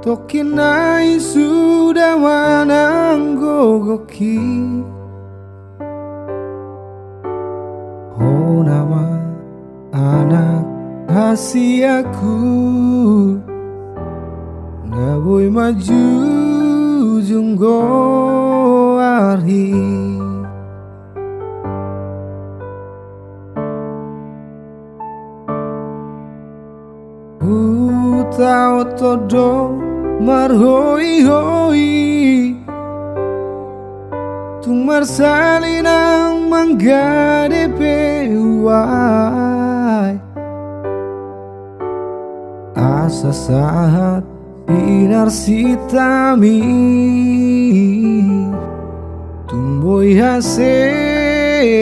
Tokinai sudah mananggogoki Oh nama anak hasiaku Naboi maju junggo arhi Utau todo marhoi hoi Tung marsalinang manggade pewai Asa saat pinar sitami Tumboi hase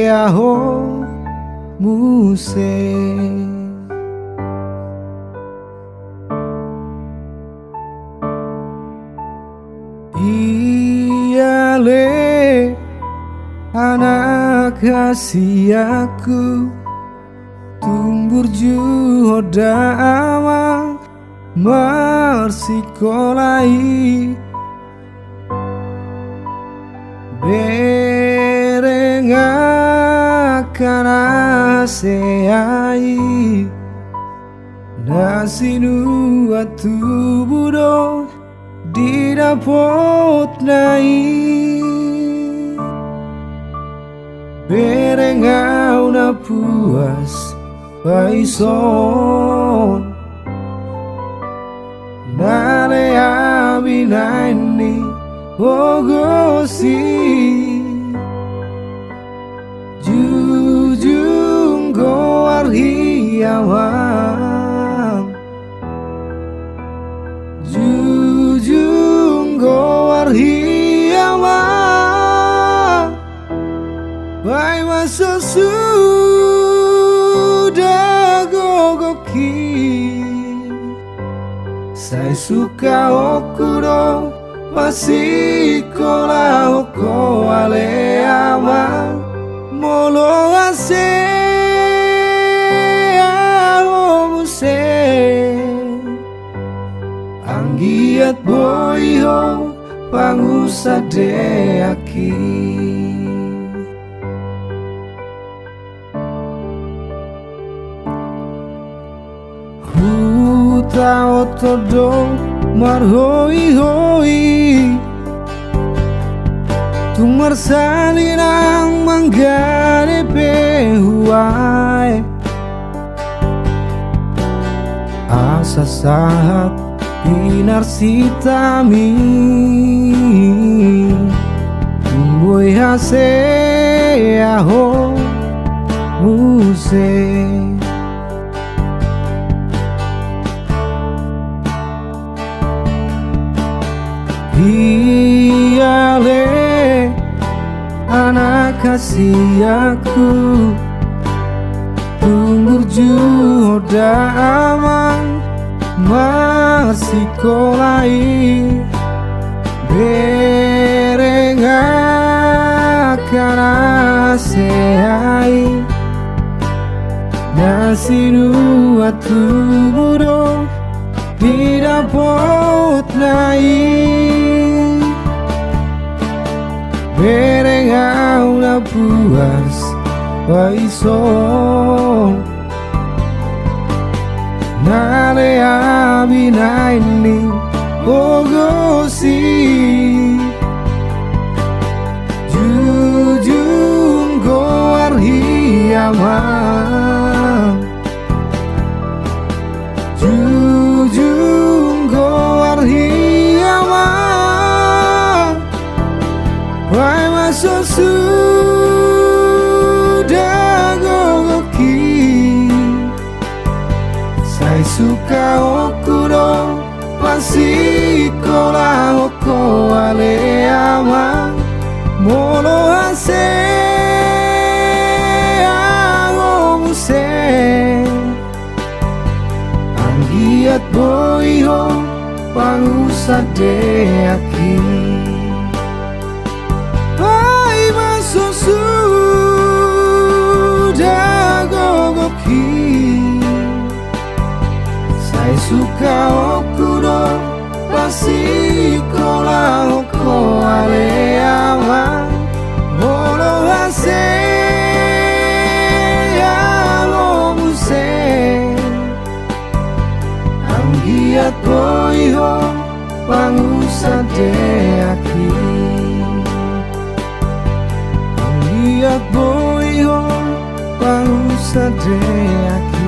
aho muse Iyale anak hasiaku Tumbur juhoda amak marsikolai Bereng akan aseai Nasinu atu budo didapot nai Berengau na puas paison Nale abinaini ogosi Jujung goar hiawang Jujung goar hiawang Bai masa sudah gogoki Saya suka okuro masih kola oko ale ama Molo ase ahomuse Anggiat boyo pangusade aki Tao todo marhoi hoi Tung marsalinang manggare pehuai Asa saat pinar sitami Tumboi hase aho muse Iyale anak hasiaku Tunggur juhoda aman marsikolai Bereng akan aseai Nasinu atu budo didapot nai Berengau na puas paison Nale abinaini ogosi Jujung goar hiamang Jujung goar hiamang Wai masuk sudah gogoki Saya suka okuro masih kola oko ale ama Molo hase agomuse Anggiat boyo pangusade aki Sudah gogoki Saya suka okuro pasiko ko ale ama bolo hase alo muse anggiat boyo pangusade aki anggiat boyo pangusade aki